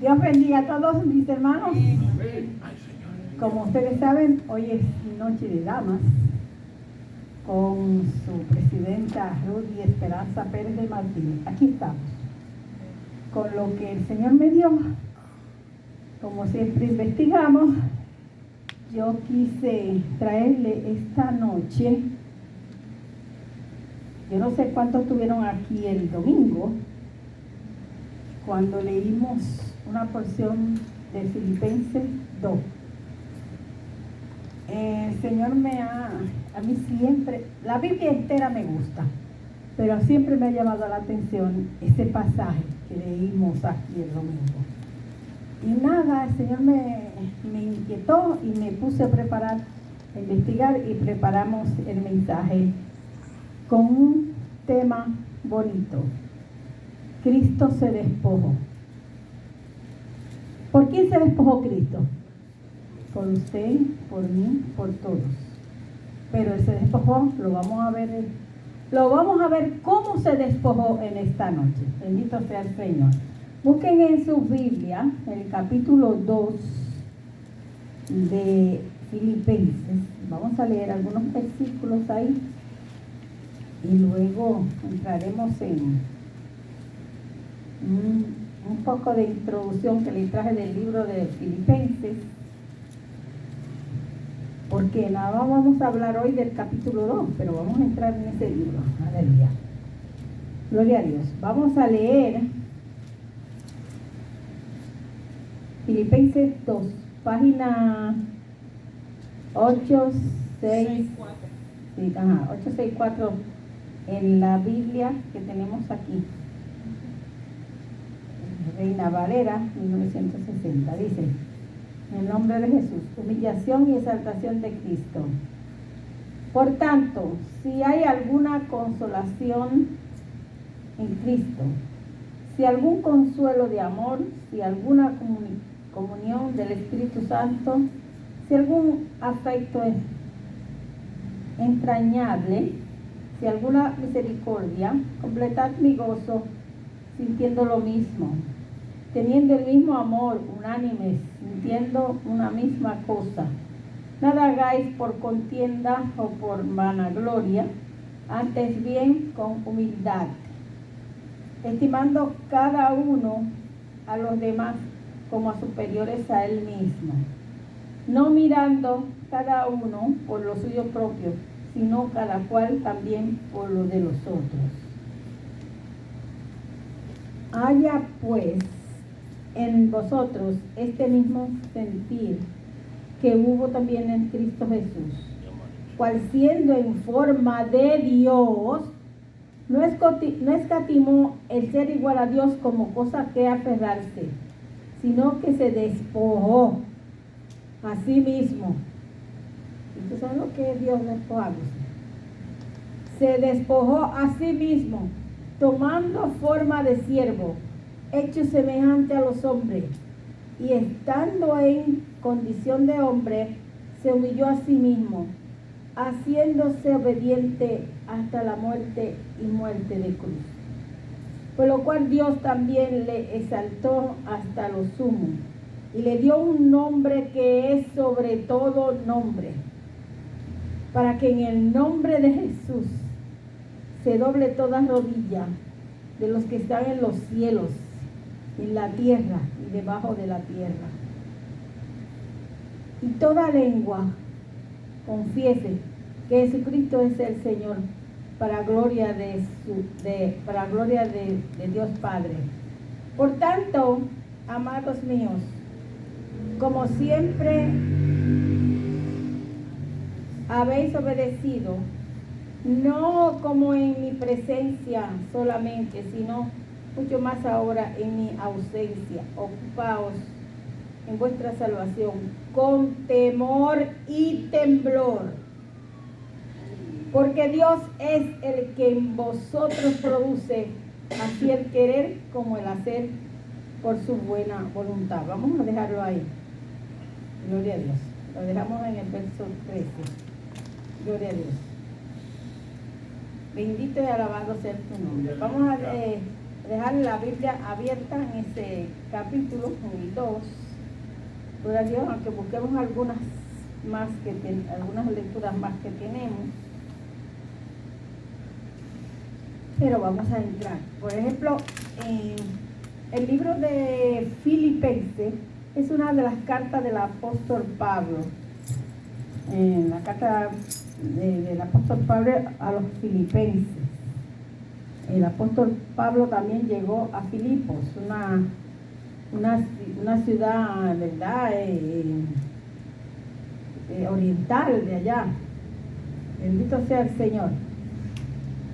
Dios bendiga a todos mis hermanos. Como ustedes saben, hoy es Noche de Damas con su presidenta Rudy Esperanza Pérez de Martínez. Aquí estamos, con lo que el Señor me dio. Como siempre investigamos, yo quise traerle esta noche. Yo no sé cuántos estuvieron aquí el domingo, cuando leímos una porción de Filipenses 2. El Señor a mí siempre, la Biblia entera me gusta, pero siempre me ha llamado la atención ese pasaje que leímos aquí el domingo. Y nada, el Señor me inquietó y me puse a preparar, a investigar, y preparamos el mensaje con un tema bonito. Cristo se despojó. ¿Por quién se despojó Cristo? Por usted, por mí, por todos. Pero Él se despojó, lo vamos a ver cómo se despojó en esta noche. Bendito sea el Señor. Busquen en su Biblia el capítulo 2 de Filipenses. Vamos a leer algunos versículos ahí y luego entraremos en un poco de introducción que le traje del libro de Filipenses, porque nada, vamos a hablar hoy del capítulo 2, pero vamos a entrar en ese libro. Aleluya. Gloria a Dios. Vamos a leer Filipenses 2, página 864 en la Biblia que tenemos aquí. Reina Valera, 1960, dice: en el nombre de Jesús, humillación y exaltación de Cristo. Por tanto, si hay alguna consolación en Cristo, si algún consuelo de amor, si alguna comunión del Espíritu Santo, si algún afecto entrañable, si alguna misericordia, completad mi gozo sintiendo lo mismo, teniendo el mismo amor, unánimes, sintiendo una misma cosa. Nada hagáis por contienda o por vanagloria, antes bien con humildad, estimando cada uno a los demás como a superiores a él mismo, no mirando cada uno por lo suyo propio, sino cada cual también por lo de los otros. Haya pues en vosotros este mismo sentir que hubo también en Cristo Jesús, cual siendo en forma de Dios, no escatimó el ser igual a Dios como cosa que aferrarse, sino que se despojó a sí mismo. ¿Ustedes saben lo que es Dios despojándose? Se despojó a sí mismo, tomando forma de siervo, hecho semejante a los hombres, y estando en condición de hombre, se humilló a sí mismo, haciéndose obediente hasta la muerte y muerte de cruz. Por lo cual Dios también le exaltó hasta lo sumo, y le dio un nombre que es sobre todo nombre, para que en el nombre de Jesús se doble toda rodilla de los que están en los cielos, en la tierra y debajo de la tierra, y toda lengua confiese que Jesucristo es el Señor, para gloria de Dios Padre. Por tanto, amados míos, como siempre habéis obedecido, no como en mi presencia solamente, sino mucho más ahora en mi ausencia, ocupaos en vuestra salvación con temor y temblor, porque Dios es el que en vosotros produce así el querer como el hacer por su buena voluntad. Vamos a dejarlo ahí. Gloria a Dios. Lo dejamos en el verso 13. Gloria a Dios. Bendito y alabado sea tu nombre. Vamos a dejar la Biblia abierta en ese capítulo, en el 2. Gloria a Dios, aunque busquemos algunas lecturas más que tenemos. Pero vamos a entrar. Por ejemplo, el libro de Filipenses es una de las cartas del apóstol Pablo. La carta del apóstol Pablo a los filipenses. El apóstol Pablo también llegó a Filipos, una ciudad, ¿verdad? Oriental de allá. Bendito sea el Señor.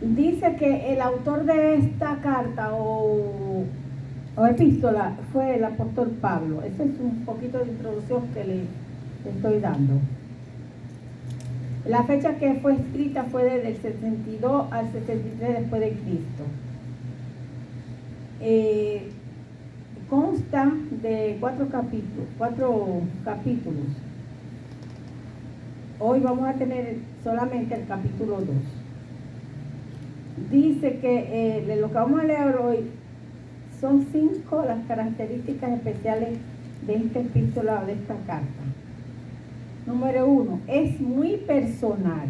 Dice que el autor de esta carta o epístola fue el apóstol Pablo. Esa es un poquito de introducción que le estoy dando. La fecha que fue escrita fue desde el 62 al 63 después de Cristo. Consta de 4 capítulos. Hoy vamos a tener solamente el capítulo 2. Dice que de lo que vamos a leer hoy son 5 las características especiales de esta epístola o de esta carta. Número 1, es muy personal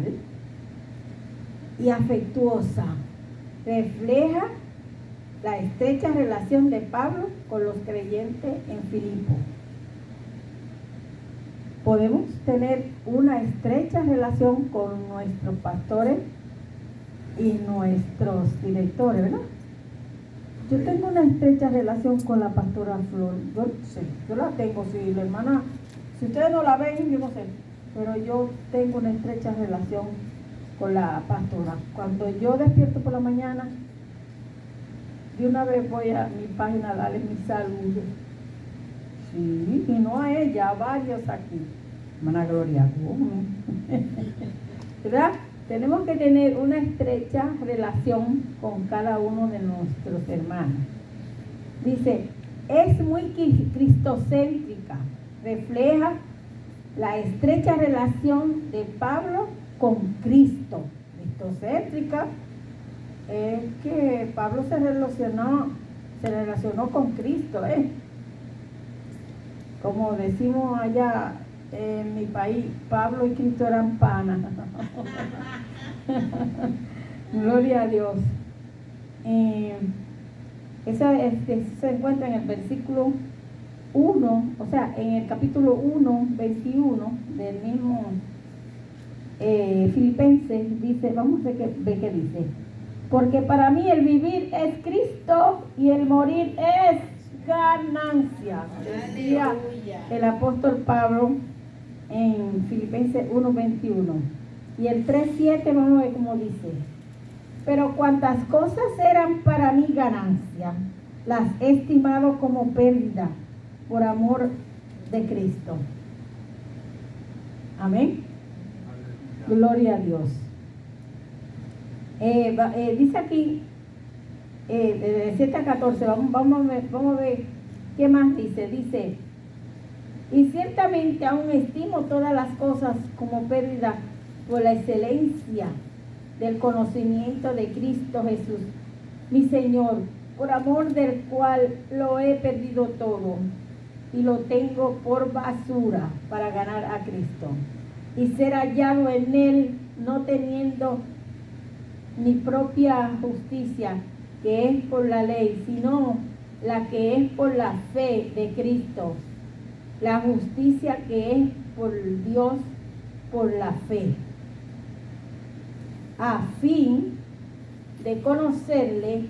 y afectuosa. Refleja la estrecha relación de Pablo con los creyentes en Filipo. Podemos tener una estrecha relación con nuestros pastores y nuestros directores, ¿verdad? Yo tengo una estrecha relación con la pastora Flor. Yo la tengo, si la hermana, si ustedes no la ven, yo no sé, pero yo tengo una estrecha relación con la pastora. Cuando yo despierto por la mañana, de una vez voy a mi página a darle mi saludo. Sí, y no a ella, a varios aquí. Hermana Gloria Gómez. ¿Verdad? Tenemos que tener una estrecha relación con cada uno de nuestros hermanos. Dice, es muy cristocéntrica, refleja la estrecha relación de Pablo con Cristo. Cristocéntrica es que Pablo se relacionó con Cristo, como decimos allá en mi país, Pablo y Cristo eran panas. Gloria a Dios. Esa se encuentra en el versículo 1, o sea, en el capítulo 1, 21 del mismo Filipenses. Dice, vamos a ver qué dice. Porque para mí el vivir es Cristo y el morir es ganancia. Decía el apóstol Pablo en Filipenses 1:21. Y el 3:7 vamos a ver cómo dice. Pero cuantas cosas eran para mí ganancia, las he estimado como pérdida por amor de Cristo. Amén. Gloria a Dios. Dice aquí, de 7 a 14, vamos a ver qué más dice. Dice, y ciertamente aún estimo todas las cosas como pérdida por la excelencia del conocimiento de Cristo Jesús, mi Señor, por amor del cual lo he perdido todo y lo tengo por basura para ganar a Cristo y ser hallado en Él, no teniendo mi propia justicia, que es por la ley, sino la que es por la fe de Cristo, la justicia que es por Dios por la fe, a fin de conocerle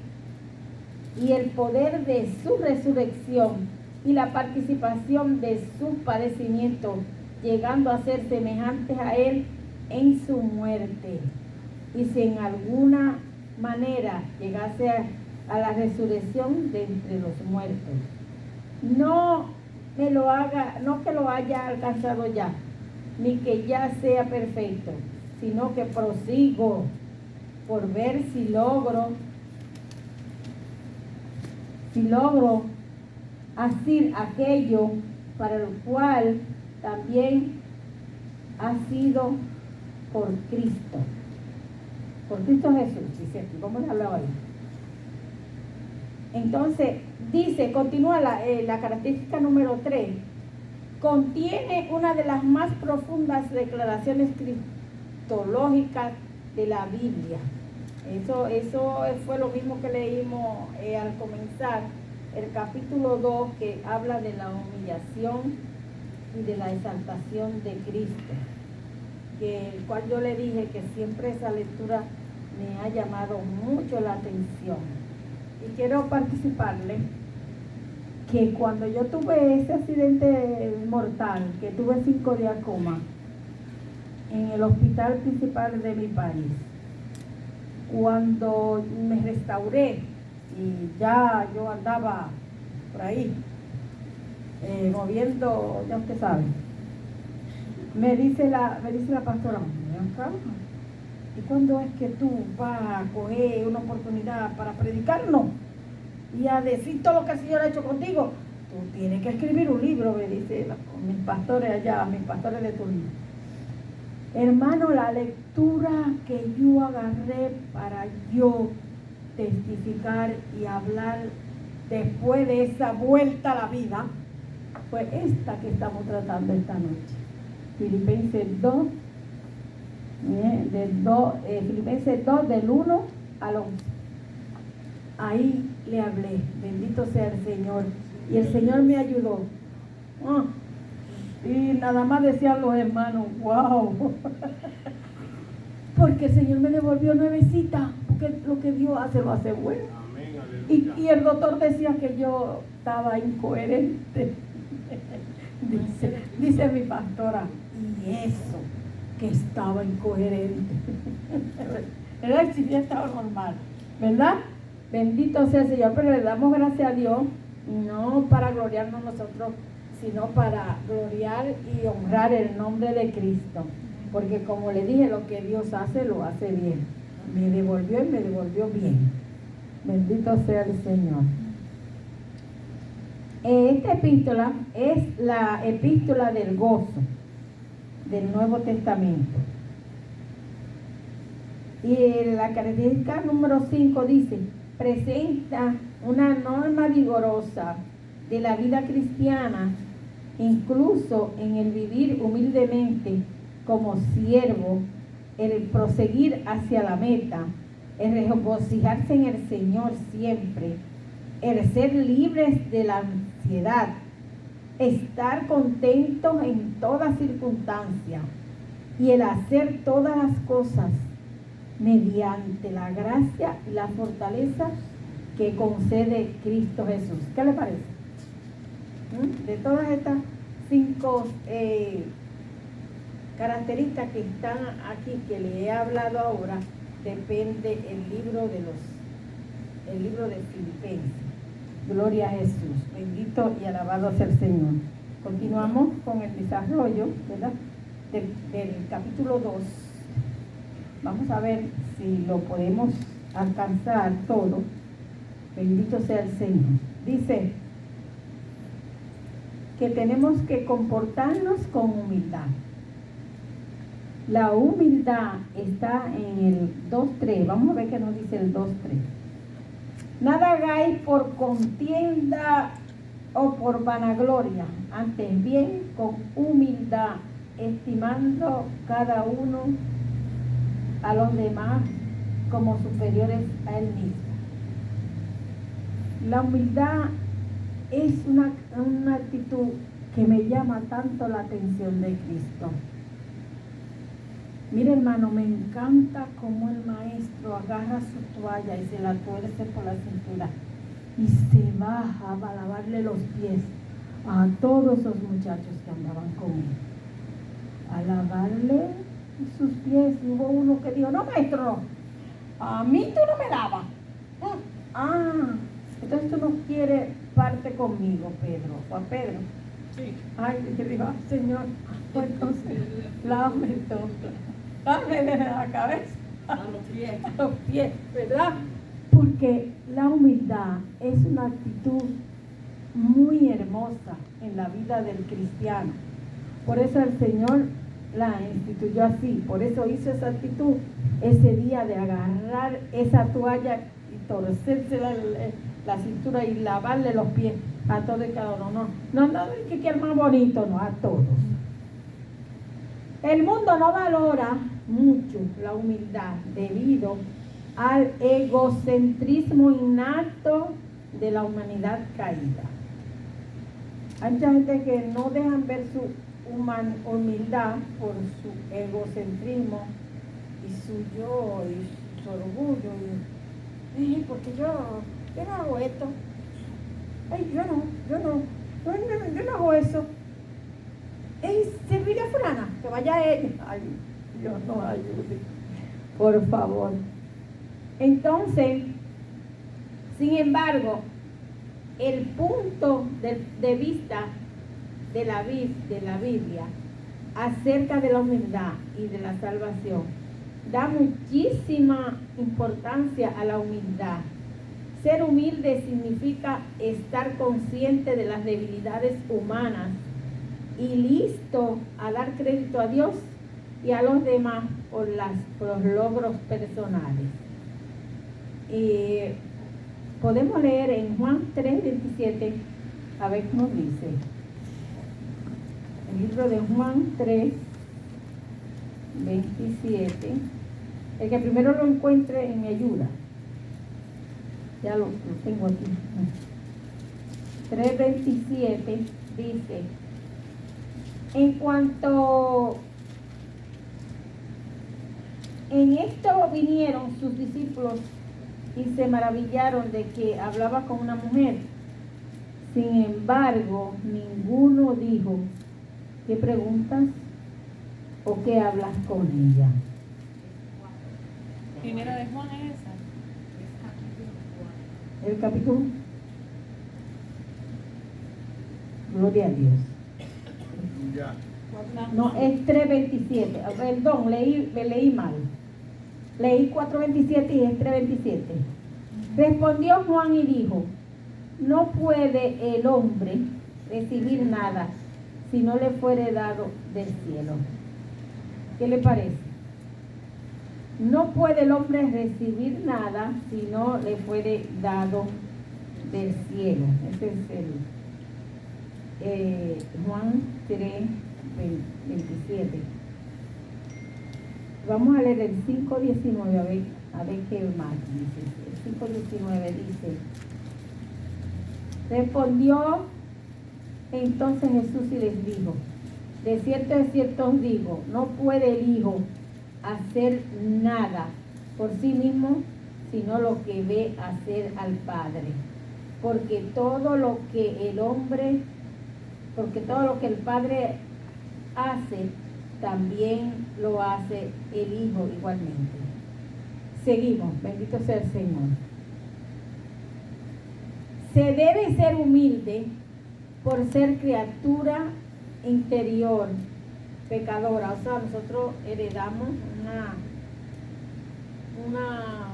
y el poder de su resurrección y la participación de su padecimiento, llegando a ser semejantes a él en su muerte. Y si en alguna manera llegase a la resurrección de entre los muertos, no que lo haya alcanzado ya, ni que ya sea perfecto, sino que prosigo por ver si logro hacer aquello para lo cual también ha sido por Cristo Jesús, dice aquí, vamos a hablar hoy. Entonces, dice, continúa la característica número 3. Contiene una de las más profundas declaraciones cristológicas de la Biblia. Eso fue lo mismo que leímos al comenzar el capítulo 2, que habla de la humillación y de la exaltación de Cristo, el cual yo le dije que siempre esa lectura me ha llamado mucho la atención. Y quiero participarle que cuando yo tuve ese accidente mortal, que tuve 5 días coma, en el hospital principal de mi país, cuando me restauré y ya yo andaba por ahí, moviendo, ya usted sabe, me dice la pastora, ven acá, ¿y cuándo es que tú vas a coger una oportunidad para predicarnos y a decir todo lo que el Señor ha hecho contigo? Tú tienes que escribir un libro, me dice mis pastores allá, mis pastores de turno. Hermano, la lectura que yo agarré para yo testificar y hablar después de esa vuelta a la vida fue esta que estamos tratando esta noche. Filipenses 2, Filipenses 2 del 1 al 11. Ahí le hablé, bendito sea el Señor. Y el Señor me ayudó. Y nada más decían los hermanos, wow. Porque el Señor me devolvió nuevecita, porque lo que Dios hace, lo hace bueno. Y el doctor decía que yo estaba incoherente. Dice mi pastora, y eso, que estaba incoherente. Era el chile, estaba normal, ¿verdad? Bendito sea el Señor, pero le damos gracias a Dios, no para gloriarnos nosotros, sino para gloriar y honrar el nombre de Cristo. Porque como le dije, lo que Dios hace, lo hace bien. Me devolvió y me devolvió bien. Bendito sea el Señor. Esta epístola es la epístola del gozo del Nuevo Testamento. Y la característica número 5 dice, presenta una norma vigorosa de la vida cristiana, incluso en el vivir humildemente como siervo, el proseguir hacia la meta, el regocijarse en el Señor siempre, el ser libres de la ansiedad, estar contentos en toda circunstancia y el hacer todas las cosas mediante la gracia y la fortaleza que concede Cristo Jesús. ¿Qué le parece? De todas estas 5 características que están aquí, que le he hablado ahora, depende el libro de Filipenses. Gloria a Jesús, bendito y alabado sea el Señor. Continuamos con el desarrollo, ¿verdad? Del capítulo 2. Vamos a ver si lo podemos alcanzar todo. Bendito sea el Señor. Dice que tenemos que comportarnos con humildad. La humildad está en el 2.3. Vamos a ver qué nos dice el 2.3. Nada hagáis por contienda o por vanagloria, antes bien con humildad, estimando cada uno a los demás como superiores a él mismo. La humildad es una actitud que me llama tanto la atención de Cristo. Mire, hermano, me encanta cómo el maestro agarra su toalla y se la tuerce por la cintura y se baja para lavarle los pies a todos esos muchachos que andaban con él. A lavarle sus pies, y hubo uno que dijo, no, maestro, no, a mí tú no me lavas. Entonces tú no quieres parte conmigo, Pedro, Juan Pedro. Sí. Ay, yo digo, Señor, pues entonces, lávame todo. Dame de la cabeza a los pies, ¿verdad? Porque la humildad es una actitud muy hermosa en la vida del cristiano. Por eso el Señor la instituyó así, por eso hizo esa actitud ese día de agarrar esa toalla y torcérsela la cintura y lavarle los pies a todos y cada uno. No, que quiera más bonito, no, a todos. El mundo no valora mucho la humildad debido al egocentrismo innato de la humanidad caída. Hay mucha gente que no dejan ver su humildad por su egocentrismo y su yo y su orgullo. Porque yo no hago esto. Ay, yo no hago eso. Servirle a fulana, que vaya ella. Ay, Dios nos ayude, por favor. Entonces, sin embargo, el punto de vista de la Biblia acerca de la humildad y de la salvación da muchísima importancia a la humildad. Ser humilde significa estar consciente de las debilidades humanas y listo a dar crédito a Dios y a los demás por los logros personales. Podemos leer en Juan 3:27, a ver qué nos dice. El libro de Juan 3:27. El que primero lo encuentre me ayuda. Ya lo tengo aquí. 3:27 dice: en cuanto en esto vinieron sus discípulos y se maravillaron de que hablaba con una mujer. Sin embargo, ninguno dijo: ¿qué preguntas o qué hablas con ella? Primera de Juan es esa. El capítulo. Gloria a Dios. No, es 3:27. Perdón, leí mal. Leí 4:27 y es 3:27. Respondió Juan y dijo: no puede el hombre recibir nada si no le fuere dado del cielo. ¿Qué le parece? No puede el hombre recibir nada si no le fuere dado del cielo. Ese es el Juan 3:27. Vamos a leer el 5:19 a ver qué más dice. El 5:19 dice: respondió entonces Jesús y les dijo: de cierto os digo, no puede el Hijo hacer nada por sí mismo, sino lo que ve hacer al Padre. Porque todo lo que el Padre hace, también lo hace el Hijo igualmente. Seguimos, bendito sea el Señor. Se debe ser humilde por ser criatura interior pecadora. O sea, nosotros heredamos una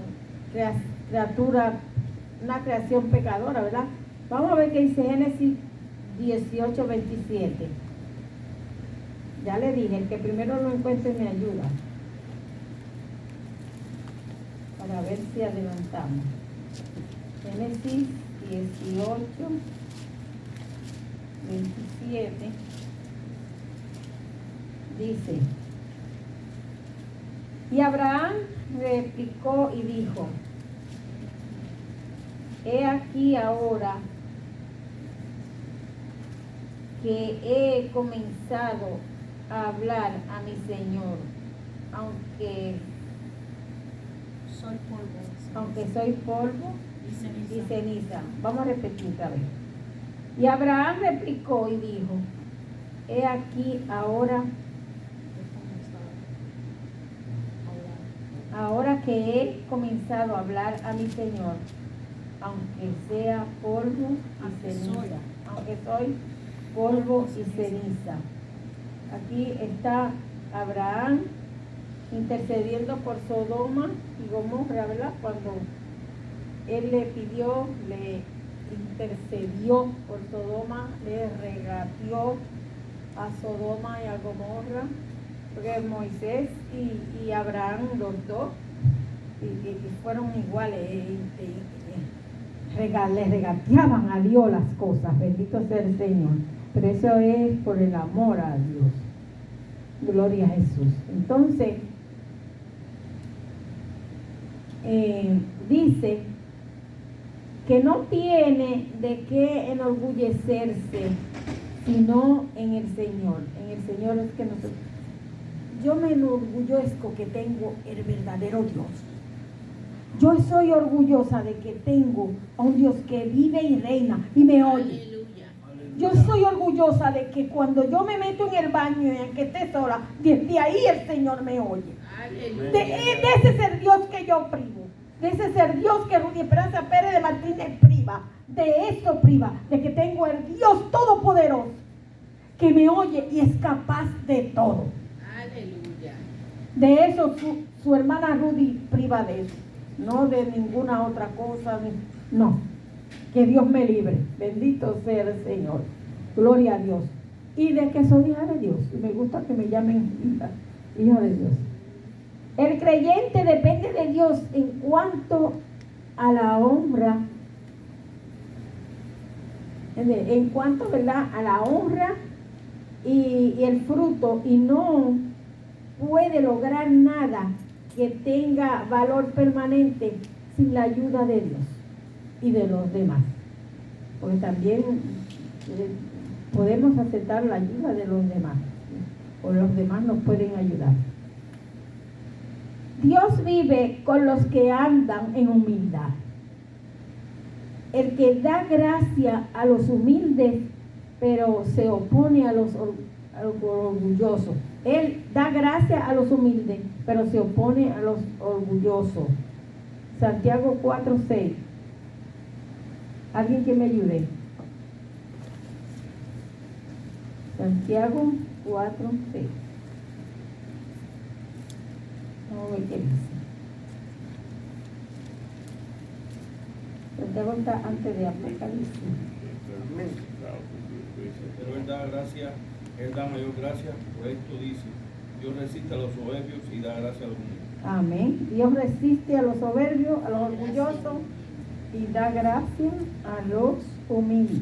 creación pecadora, ¿verdad? Vamos a ver qué dice Génesis 18:27. Ya le dije, el que primero lo encuentre me ayuda. Para ver si adelantamos. Génesis 18:27 dice: y Abraham replicó y dijo: he aquí ahora que he comenzado a hablar a mi Señor, aunque soy polvo y ceniza. Vamos a repetir otra vez. Y Abraham replicó y dijo: he aquí ahora que he comenzado a hablar a mi Señor, aunque sea polvo y ceniza. Aunque soy polvo y ceniza. Aquí está Abraham intercediendo por Sodoma y Gomorra, ¿verdad? Cuando él le intercedió por Sodoma, le regateó a Sodoma y a Gomorra, porque Moisés y Abraham, los dos, y fueron iguales. le regateaban a Dios las cosas, bendito sea el Señor, pero eso es por el amor a Dios. Gloria a Jesús. Entonces, dice que no tiene de qué enorgullecerse, sino en el Señor. En el Señor es que nosotros... Yo me enorgullezco que tengo el verdadero Dios. Yo soy orgullosa de que tengo a un Dios que vive y reina y me oye. Yo soy orgullosa de que cuando yo me meto en el baño y en que esté sola, desde ahí el Señor me oye. De ese ser Dios que yo privo, de ese ser Dios que Rudy Esperanza Pérez de Martínez priva, de eso priva, de que tengo el Dios todopoderoso que me oye y es capaz de todo. Aleluya. De eso su hermana Rudy priva de eso, no de ninguna otra cosa, no. Que Dios me libre, bendito sea el Señor, gloria a Dios. Y de que soy hija de Dios, y me gusta que me llamen hija de Dios. El creyente depende de Dios en cuanto a la honra, en cuanto, ¿verdad?, a la honra y el fruto, y no puede lograr nada que tenga valor permanente sin la ayuda de Dios y de los demás, porque también podemos aceptar la ayuda de los demás, o los demás nos pueden ayudar. Dios vive con los que andan en humildad. El que da gracia a los humildes, pero se opone a los orgullosos. Él da gracia a los humildes, pero se opone a los orgullosos. Santiago 4:6. Alguien que me ayude. Santiago 4:6. Vamos a ver qué dice. Santiago está antes de Apocalipsis. Pero Él da gracia, Él da mayor gracia, por esto dice: Dios resiste a los soberbios y da gracia a los humildes. Amén. Dios resiste a los soberbios, a los orgullosos, y da gracia a los humildes.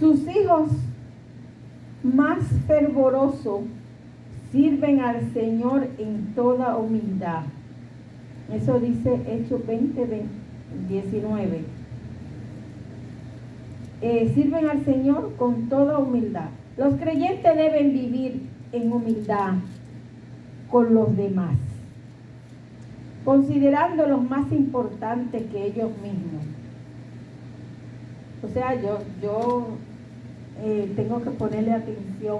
Sus hijos más fervorosos sirven al Señor en toda humildad. Eso dice Hechos 20:19. Sirven al Señor con toda humildad. Los creyentes deben vivir en humildad con los demás, considerándolos más importantes que ellos mismos. O sea, yo tengo que ponerle atención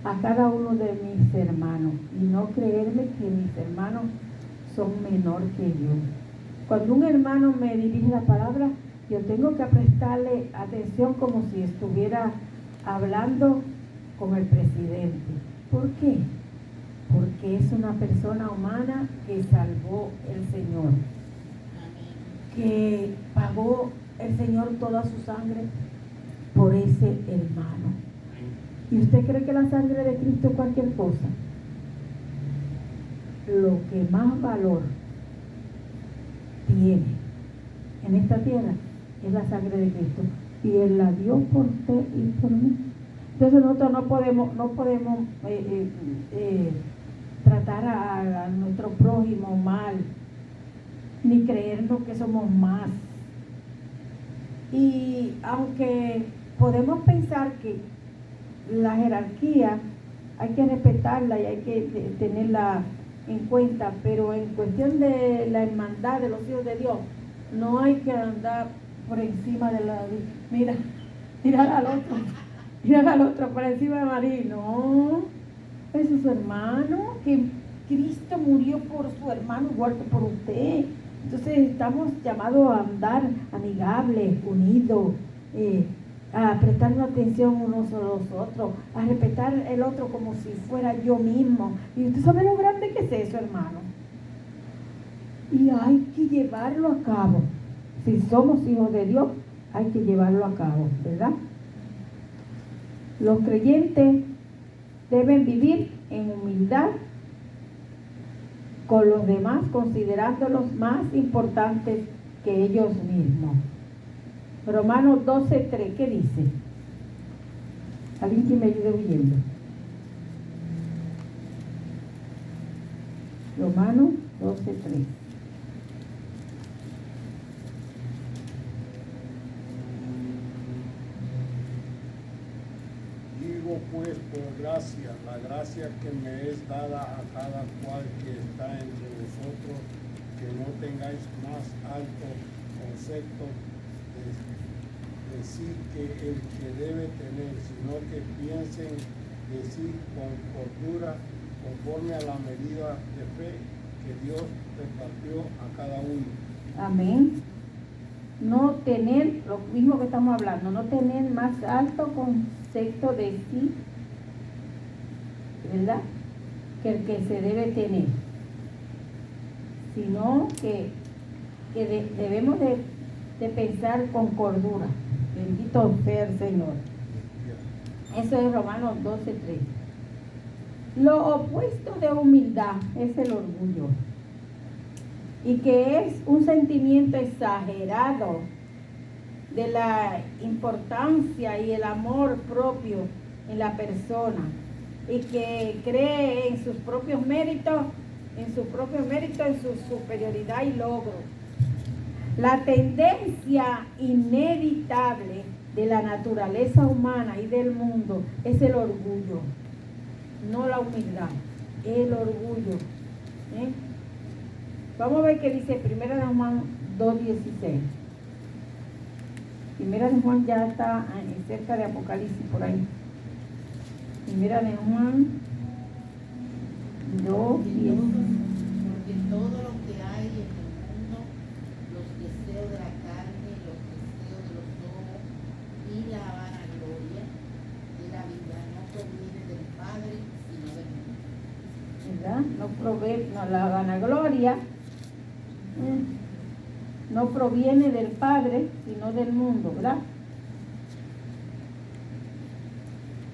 a cada uno de mis hermanos y no creerme que mis hermanos son menor que yo. Cuando un hermano me dirige la palabra, yo tengo que prestarle atención como si estuviera hablando con el presidente. ¿Por qué? Porque es una persona humana que salvó el Señor, que pagó el Señor toda su sangre por ese hermano. ¿Y usted cree que la sangre de Cristo es cualquier cosa? Lo que más valor tiene en esta tierra es la sangre de Cristo, y Él la dio por usted y por mí. Entonces nosotros no podemos tratar a nuestro prójimo mal, ni creernos que somos más. Y aunque podemos pensar que la jerarquía hay que respetarla y hay que tenerla en cuenta, pero en cuestión de la hermandad de los hijos de Dios, no hay que andar por encima de la... Mira al otro por encima de María. No, ese es su hermano, que Cristo murió por su hermano igual que por usted. Entonces estamos llamados a andar amigables, unidos, a prestarnos atención unos a los otros, a respetar el otro como si fuera yo mismo. Y usted sabe lo grande que es eso, hermano. Y hay que llevarlo a cabo. Si somos hijos de Dios, hay que llevarlo a cabo, ¿verdad? Los creyentes deben vivir en humildad con los demás, considerándolos más importantes que ellos mismos. Romanos 12:3, ¿qué dice? Alguien que me ayude huyendo. Romanos 12:3. Digo pues por gracia, la gracia que me es dada a cada cual que está entre vosotros, que no tengáis más alto concepto de sí que el que debe tener, sino que piensen de sí con cordura, conforme a la medida de fe que Dios repartió a cada uno. Amén. No tener, lo mismo que estamos hablando, no tener más alto concepto de sí, ¿verdad?, que el que se debe tener, sino que debemos de pensar con cordura. Bendito sea el Señor. Eso es Romanos 12:3. Lo opuesto de humildad es el orgullo, y que es un sentimiento exagerado de la importancia y el amor propio en la persona, y que cree en sus propios méritos, en su superioridad y logro. La tendencia inevitable de la naturaleza humana y del mundo es el orgullo, no la humildad, el orgullo. Vamos a ver qué dice 1 de Juan 2:16. 1 de Juan ya está cerca de Apocalipsis por ahí. 1 de Juan 2:10. Porque todo lo que hay en el mundo, los deseos de la carne, los deseos de los ojos y la vanagloria de la vida no proviene del Padre, sino del mundo. ¿Verdad? La vanagloria no proviene del Padre, sino del mundo, ¿verdad?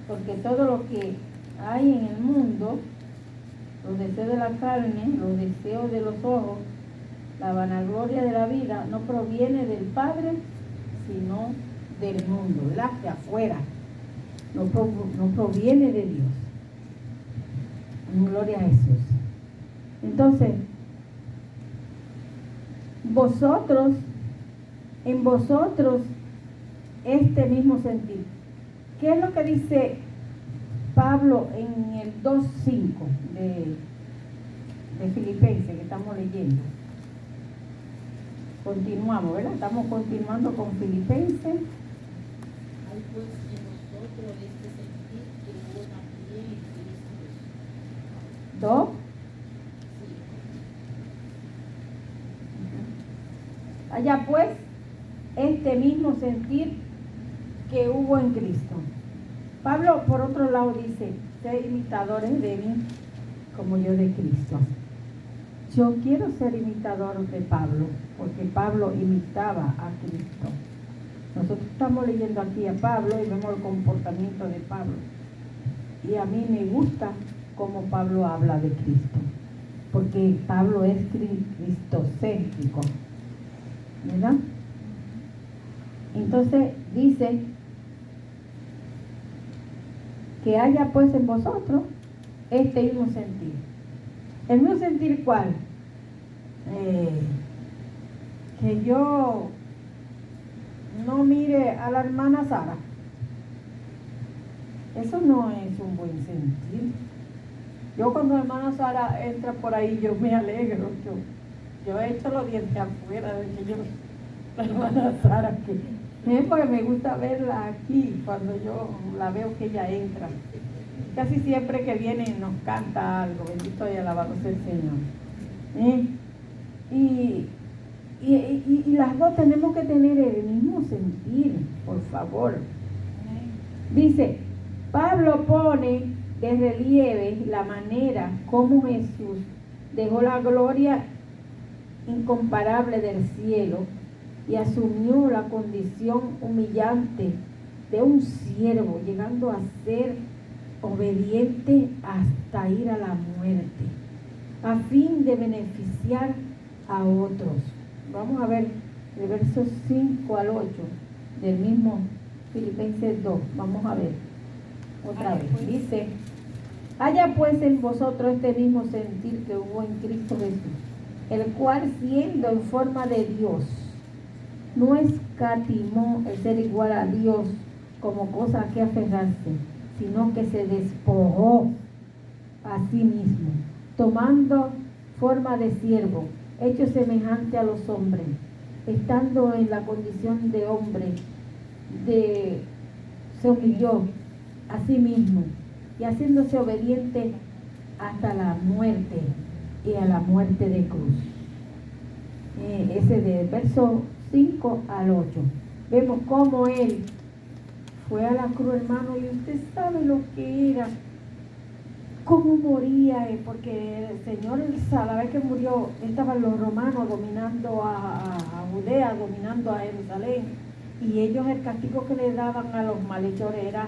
Porque todo lo que hay en el mundo, los deseos de la carne, los deseos de los ojos, la vanagloria de la vida, no proviene del Padre, sino del mundo, ¿verdad? De afuera. No proviene de Dios. Gloria a Jesús. Entonces, en vosotros, este mismo sentir. ¿Qué es lo que dice Pablo en el 2:5 de Filipenses que estamos leyendo? Continuamos, ¿verdad? Estamos continuando con Filipenses. Hay pues en nosotros este sentir que hubo también en Cristo Jesús. 2. Allá pues, este mismo sentir que hubo en Cristo. Pablo, por otro lado, dice, sed imitadores de mí, como yo de Cristo. Yo quiero ser imitador de Pablo, porque Pablo imitaba a Cristo. Nosotros estamos leyendo aquí a Pablo y vemos el comportamiento de Pablo. Y a mí me gusta cómo Pablo habla de Cristo, porque Pablo es cristocéntrico, ¿verdad? Entonces dice que haya pues en vosotros este mismo sentir. ¿El mismo sentir cuál? Que yo no mire a la hermana Sara. Eso no es un buen sentir. Yo cuando la hermana Sara entra por ahí, yo me alegro. Yo he hecho los dientes afuera de que yo, la hermana Sara, porque me gusta verla aquí cuando yo la veo que ella entra. Casi siempre que viene nos canta algo, bendito y alabado sea el Señor. Y las dos tenemos que tener el mismo sentir, por favor. Dice, Pablo pone de relieve la manera como Jesús dejó la gloria incomparable del cielo y asumió la condición humillante de un siervo, llegando a ser obediente hasta ir a la muerte, a fin de beneficiar a otros. Vamos a ver de versos 5 al 8 del mismo Filipenses 2. Vamos a ver otra vez. Dice: haya pues en vosotros este mismo sentir que hubo en Cristo Jesús, el cual, siendo en forma de Dios, no escatimó el ser igual a Dios como cosa a que aferrarse, sino que se despojó a sí mismo, tomando forma de siervo, hecho semejante a los hombres, estando en la condición de hombre, se humilló a sí mismo y haciéndose obediente hasta la muerte, y a la muerte de cruz. Ese de verso 5 al 8. Vemos cómo él fue a la cruz, hermano, y usted sabe lo que era, cómo moría, porque el Señor, a la vez que murió, estaban los romanos dominando a Judea, dominando a Jerusalén, y ellos el castigo que le daban a los malhechores era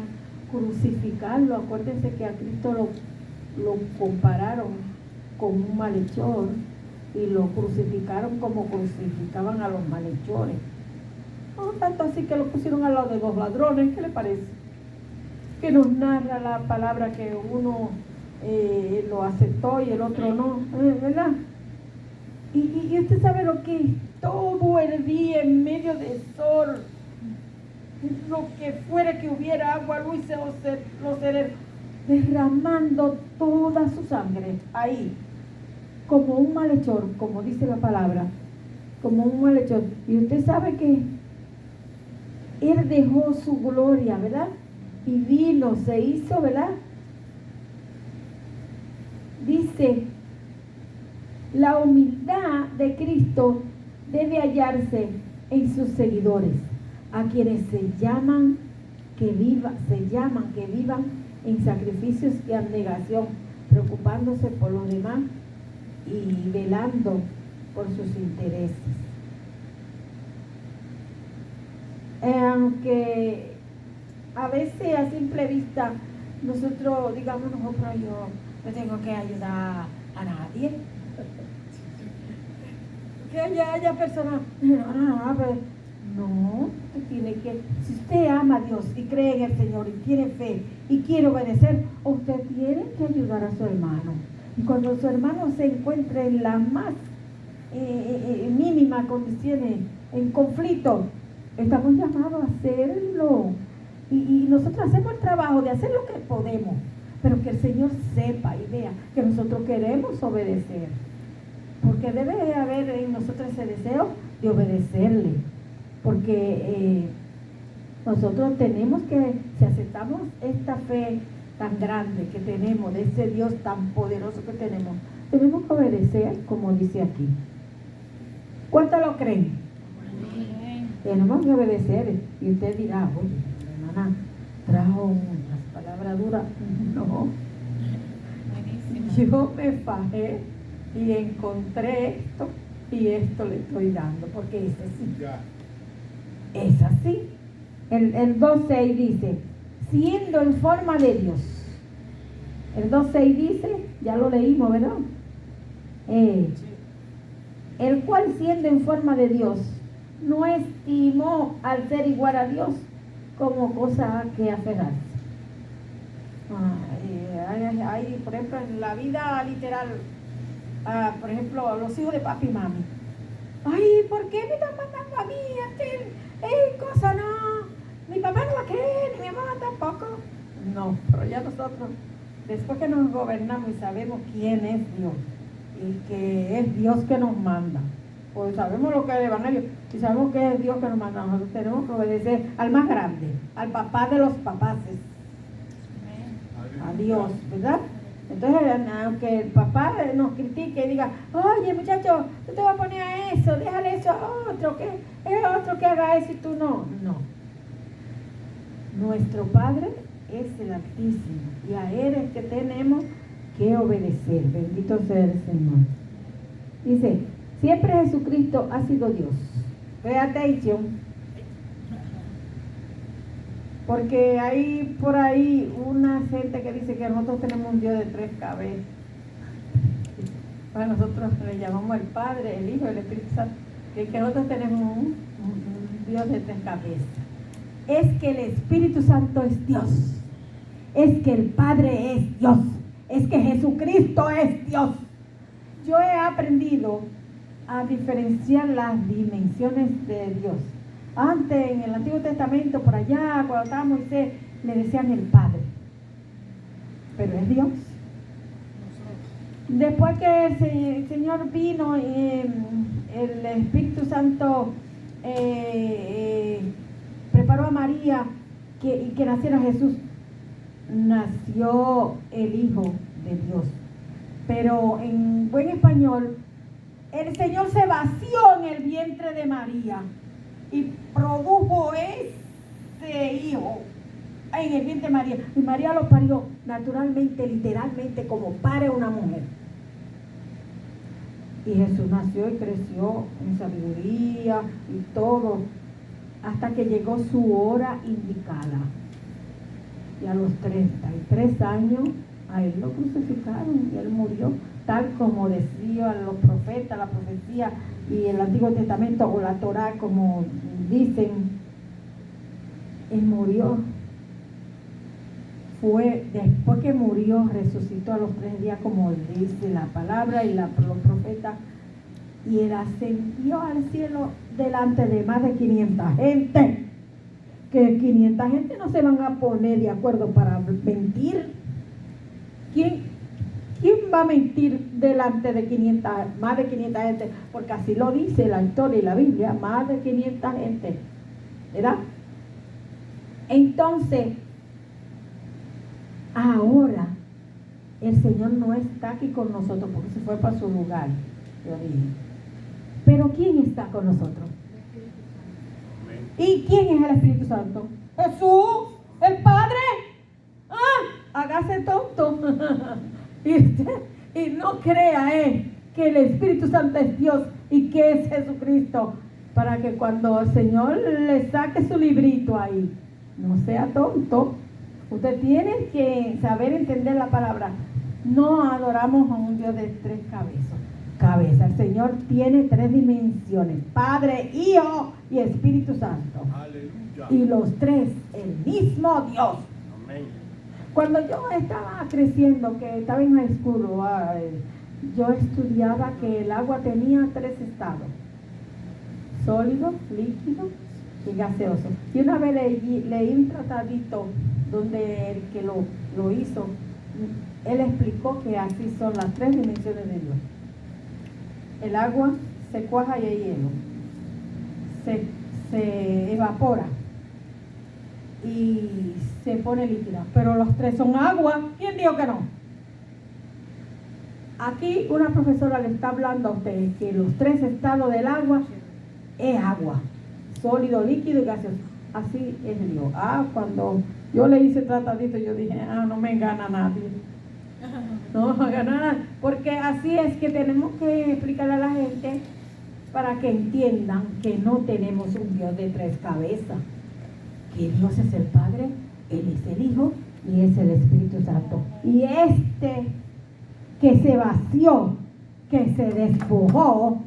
crucificarlo. Acuérdense que a Cristo lo compararon con un malhechor y lo crucificaron como crucificaban a los malhechores. No tanto así que lo pusieron al lado de dos ladrones. ¿Qué le parece? Que nos narra la palabra que uno lo aceptó y el otro no, ¿verdad? Y usted sabe lo que es todo el día en medio del sol, lo que fuera que hubiera agua, luz o los seres, derramando toda su sangre ahí, como un malhechor, como dice la palabra, como un malhechor. Y usted sabe que él dejó su gloria, ¿verdad? Y vino, se hizo, ¿verdad? Dice, la humildad de Cristo debe hallarse en sus seguidores, a quienes se llaman que vivan en sacrificios y abnegación, preocupándose por los demás y velando por sus intereses. Aunque a veces a simple vista nosotros digamos, no, pero yo no tengo que ayudar a nadie, que haya personas, no, usted tiene que, si usted ama a Dios y cree en el Señor y tiene fe y quiere obedecer, usted tiene que ayudar a su hermano. Y cuando su hermano se encuentre en las más mínimas condiciones, en conflicto, estamos llamados a hacerlo. Y nosotros hacemos el trabajo de hacer lo que podemos, pero que el Señor sepa y vea que nosotros queremos obedecer. Porque debe haber en nosotros ese deseo de obedecerle. Porque nosotros tenemos que, si aceptamos esta fe tan grande que tenemos, de ese Dios tan poderoso que tenemos que obedecer, como dice aquí. ¿Cuántos lo creen? Tenemos que obedecer. Y usted dirá, oye, hermana, trajo unas palabras duras. No. Yo me fajé y encontré esto, y esto le estoy dando, porque es así. Es así. El 2.6 dice, siendo en forma de Dios. El 2.6 dice, ya lo leímos, ¿verdad? El cual, siendo en forma de Dios, no estimó al ser igual a Dios como cosa a que aferrarse. Hay, por ejemplo, en la vida literal, por ejemplo, los hijos de papi y mami. Ay, ¿por qué me están mandando a mí a hacer cosa? No, mi papá no va a querer, ni mi mamá tampoco. No, pero ya nosotros, después que nos gobernamos y sabemos quién es Dios, y que es Dios que nos manda, pues sabemos lo que es el Evangelio, y sabemos que es Dios que nos manda, nosotros tenemos que obedecer al más grande, al papá de los papaces, a Dios, ¿verdad? Entonces, aunque el papá nos critique y diga, oye muchacho, tú te vas a poner a eso, déjale eso a otro, que es otro que haga eso y tú no. No. Nuestro Padre es el Altísimo y a Él es que tenemos que obedecer. Bendito sea el Señor. Dice, siempre Jesucristo ha sido Dios. Pay atención. Porque hay por ahí una gente que dice que nosotros tenemos un Dios de 3 cabezas. Para nosotros le llamamos el Padre, el Hijo y el Espíritu Santo. Que nosotros tenemos un Dios de tres cabezas. Es que el Espíritu Santo es Dios. Es que el Padre es Dios. Es que Jesucristo es Dios. Yo he aprendido a diferenciar las dimensiones de Dios. Antes, en el Antiguo Testamento, por allá, cuando estaba Moisés, le decían el Padre. Pero es Dios. Después que el Señor vino y el Espíritu Santo preparó a María y que naciera Jesús, nació el Hijo de Dios. Pero en buen español, el Señor se vació en el vientre de María y produjo ese Hijo en el vientre de María. Y María lo parió naturalmente, literalmente, como pare una mujer. Y Jesús nació y creció en sabiduría y todo, hasta que llegó su hora indicada. Y a los 33 años, a él lo crucificaron y él murió, tal como decían los profetas, la profecía y el Antiguo Testamento o la Torá, como dicen. Él murió. Fue después que murió, resucitó a los 3 días, como dice la palabra y los profetas, y él ascendió al cielo delante de más de 500 gente. Que 500 gente no se van a poner de acuerdo para mentir. ¿Quién va a mentir delante de más de 500 gente? Porque así lo dice la historia y la Biblia, más de 500 gente, ¿verdad? Entonces, ahora el Señor no está aquí con nosotros porque se fue para su lugar de origen. Pero ¿quién está con nosotros? ¿Y quién es el Espíritu Santo? Jesús, el Padre. Hágase tonto. y no crea que el Espíritu Santo es Dios y que es Jesucristo, para que cuando el Señor le saque su librito ahí, no sea tonto. Usted tiene que saber entender la palabra. No adoramos a un Dios de 3 cabezas. El Señor tiene 3 dimensiones: Padre, Hijo y Espíritu Santo. Aleluya. Y los 3, el mismo Dios. Amén. Cuando yo estaba creciendo, que estaba en high school, yo estudiaba que el agua tenía 3 estados: sólido, líquido y gaseoso. Y una vez leí un tratadito donde el que lo hizo, él explicó que así son las 3 dimensiones de Dios. El agua se cuaja y hay hielo, se evapora y se pone líquida, pero los 3 son agua. ¿Quién dijo que no? Aquí una profesora le está hablando a ustedes que los 3 estados del agua es agua: sólido, líquido y gaseoso. Así es Dios. Cuando yo le hice tratadito, yo dije, no me engana nadie. No me engana nadie. Porque así es que tenemos que explicarle a la gente para que entiendan que no tenemos un Dios de 3 cabezas. Que Dios es el Padre, Él es el Hijo y es el Espíritu Santo. Y que se vació, que se despojó,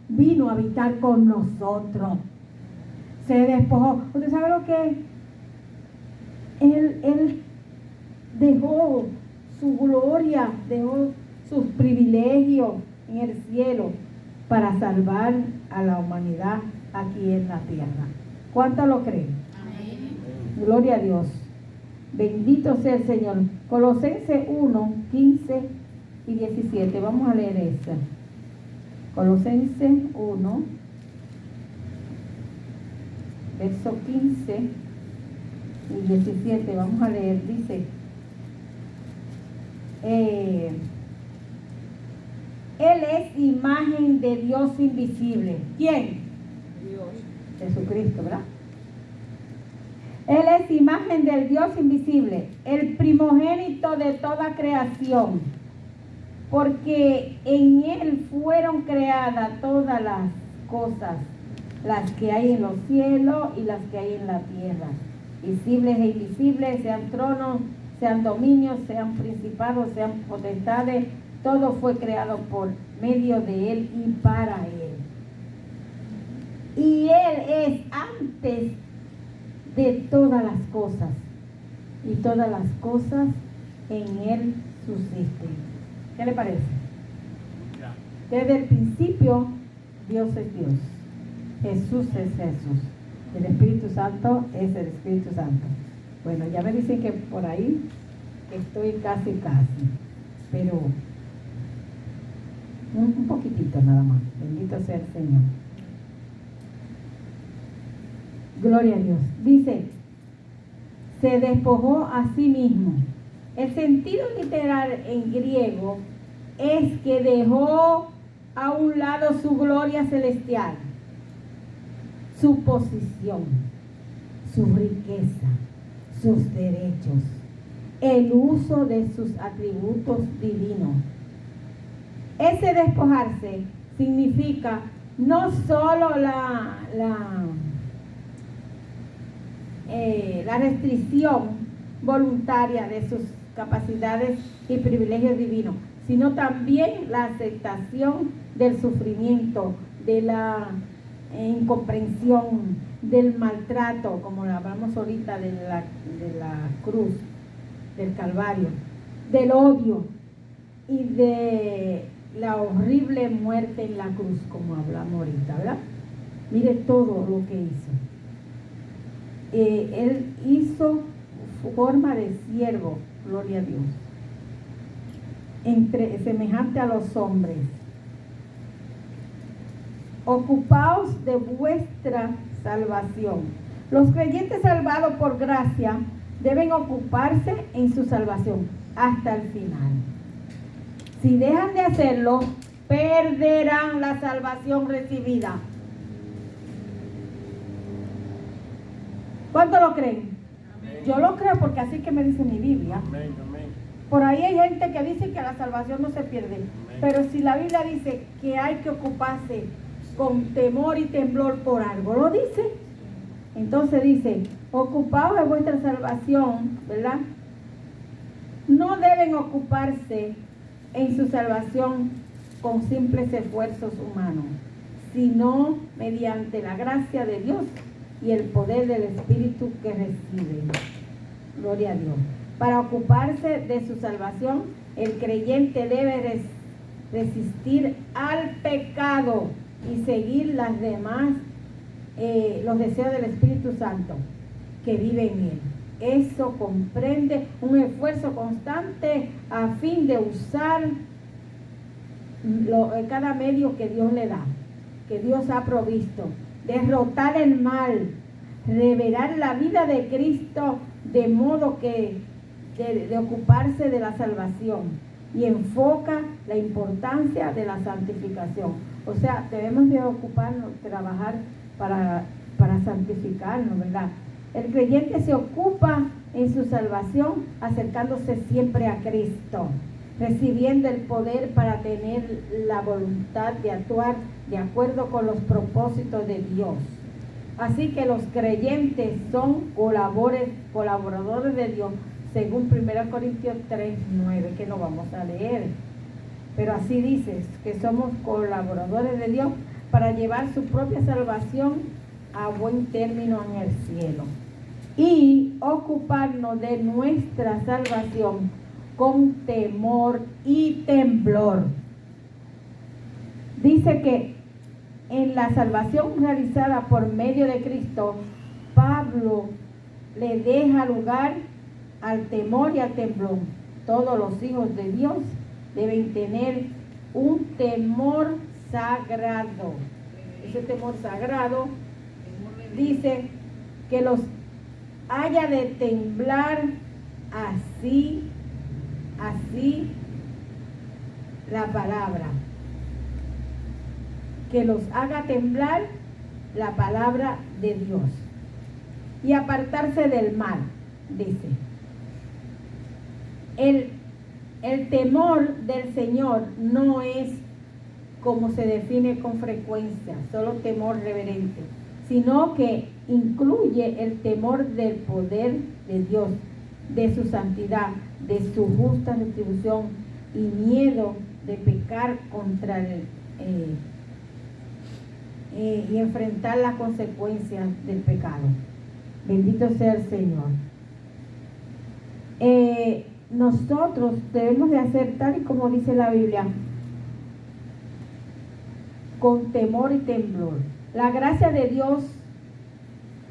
vino a habitar con nosotros. Se despojó. ¿Usted sabe lo que es? Él dejó su gloria, dejó sus privilegios en el cielo para salvar a la humanidad aquí en la tierra. ¿Cuánto lo creen? Amén. Gloria a Dios. Bendito sea el Señor. Colosenses 1, 15 y 17. Vamos a leer eso. Colosenses 1, verso 15 y 17. Vamos a leer. Dice: Él es imagen de Dios invisible. ¿Quién? Dios. Jesucristo, ¿verdad? Él es imagen del Dios invisible, el primogénito de toda creación, porque en Él fueron creadas todas las cosas, las que hay en los cielos y las que hay en la tierra, visibles e invisibles, sean tronos, sean dominios, sean principados, sean potestades. Todo fue creado por medio de Él y para Él. y Él es antes de todas las cosas, y todas las cosas en Él subsisten. ¿Qué le parece? Ya. Desde el principio, Dios es Dios. Jesús es Jesús. El Espíritu Santo es el Espíritu Santo. Bueno, ya me dicen que por ahí estoy casi, pero un poquitito nada más. Bendito sea el Señor. Gloria a Dios. Dice, se despojó a sí mismo. El sentido literal en griego es que dejó a un lado su gloria celestial, su posición, su riqueza, sus derechos, el uso de sus atributos divinos. Ese despojarse significa no solo la restricción voluntaria de sus capacidades y privilegios divinos, sino también la aceptación del sufrimiento, de la incomprensión, del maltrato, como hablamos ahorita de la cruz, del Calvario, del odio y de la horrible muerte en la cruz, como hablamos ahorita, ¿verdad? Mire todo lo que hizo. Él hizo forma de siervo, gloria a Dios, semejante a los hombres. Ocupaos de vuestra salvación. Los creyentes salvados por gracia deben ocuparse en su salvación hasta el final. Si dejan de hacerlo, perderán la salvación recibida. ¿Cuánto lo creen? Amén. Yo lo creo porque así que me dice mi Biblia. Amén, amén. Por ahí hay gente que dice que la salvación no se pierde. Amén. Pero si la Biblia dice que hay que ocuparse con temor y temblor por algo, ¿lo dice? Entonces dice, ocupaos de vuestra salvación, ¿verdad? No deben ocuparse en su salvación con simples esfuerzos humanos, sino mediante la gracia de Dios y el poder del Espíritu que reciben. Gloria a Dios. Para ocuparse de su salvación, el creyente debe resistir al pecado y seguir las demás, los deseos del Espíritu Santo que vive en él. Eso comprende un esfuerzo constante a fin de usar cada medio que Dios le da, que Dios ha provisto, derrotar el mal, revelar la vida de Cristo de modo que de ocuparse de la salvación, y enfoca la importancia de la santificación. O sea, debemos de ocuparnos, trabajar para santificarnos, ¿verdad? El creyente se ocupa en su salvación acercándose siempre a Cristo, recibiendo el poder para tener la voluntad de actuar de acuerdo con los propósitos de Dios. Así que los creyentes son colaboradores de Dios, según 1 Corintios 3:9, que no vamos a leer. Pero así dice, que somos colaboradores de Dios para llevar su propia salvación a buen término en el cielo. Y ocuparnos de nuestra salvación con temor y temblor. Dice que en la salvación realizada por medio de Cristo, Pablo le deja lugar al temor y al temblor. Todos los hijos de Dios deben tener un temor sagrado. Ese temor sagrado dice que los haya de temblar así la palabra. Que los haga temblar la palabra de Dios. Y apartarse del mal, dice. El temor del Señor no es como se define con frecuencia, solo temor reverente, sino que incluye el temor del poder de Dios, de su santidad, de su justa retribución y miedo de pecar contra y enfrentar las consecuencias del pecado. Bendito sea el Señor. Nosotros debemos de hacer tal y como dice la Biblia, con temor y temblor. La gracia de Dios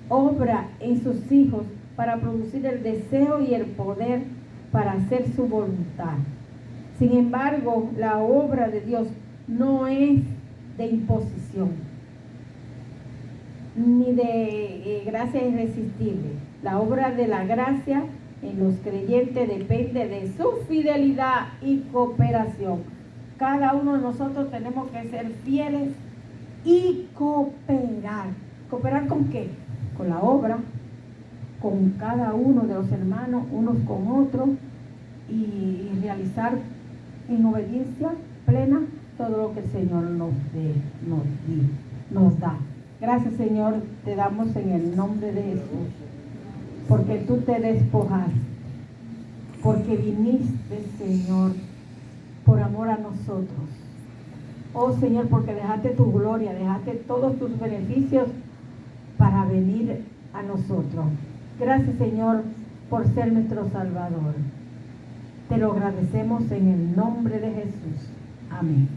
obra en sus hijos para producir el deseo y el poder para hacer su voluntad. Sin embargo, la obra de Dios no es de imposición, ni de gracia irresistible. La obra de la gracia en los creyentes depende de su fidelidad y cooperación. Cada uno de nosotros tenemos que ser fieles y cooperar. ¿Cooperar con qué? Con la obra, con cada uno de los hermanos, unos con otros, y realizar en obediencia plena todo lo que el Señor nos da. Gracias, Señor, te damos en el nombre de Jesús, porque tú te despojaste, porque viniste, Señor, por amor a nosotros. Oh, Señor, porque dejaste tu gloria, dejaste todos tus beneficios para venir a nosotros. Gracias, Señor, por ser nuestro Salvador. Te lo agradecemos en el nombre de Jesús. Amén.